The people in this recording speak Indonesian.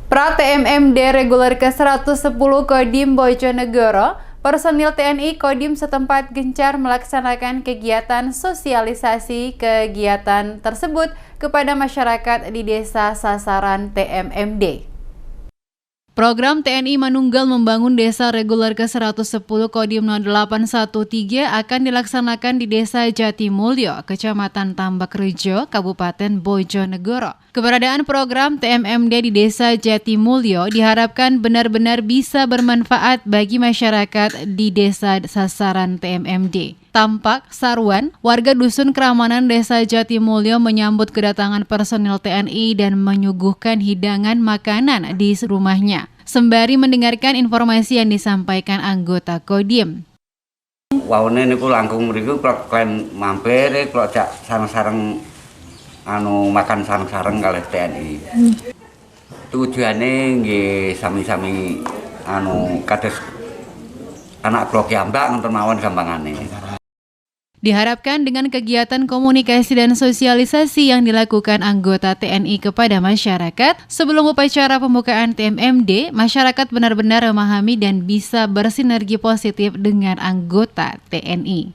Pra TMMD reguler ke-110 Kodim Bojonegoro, personil TNI Kodim setempat gencar melaksanakan kegiatan sosialisasi kegiatan tersebut kepada masyarakat di desa sasaran TMMD. Program TNI Manunggal Membangun Desa Reguler ke-110 Kodim 0813 akan dilaksanakan di Desa Jatimulyo, Kecamatan Tambakrejo, Kabupaten Bojonegoro. Keberadaan program TMMD di Desa Jatimulyo diharapkan benar-benar bisa bermanfaat bagi masyarakat di desa sasaran TMMD. Tampak Sarwan, warga Dusun Keramanan Desa Jatimulyo menyambut kedatangan personil TNI dan menyuguhkan hidangan makanan di rumahnya, sembari mendengarkan informasi yang disampaikan anggota Kodim. Wawane niku langkung mriku kalian mampir kalau jak sareng-sareng makan sareng-sareng kalih TNI. Tujuane nggih sami-sami kados anak kula kiambak ngoten mawon gampangane. Diharapkan dengan kegiatan komunikasi dan sosialisasi yang dilakukan anggota TNI kepada masyarakat sebelum upacara pembukaan TMMD, masyarakat benar-benar memahami dan bisa bersinergi positif dengan anggota TNI.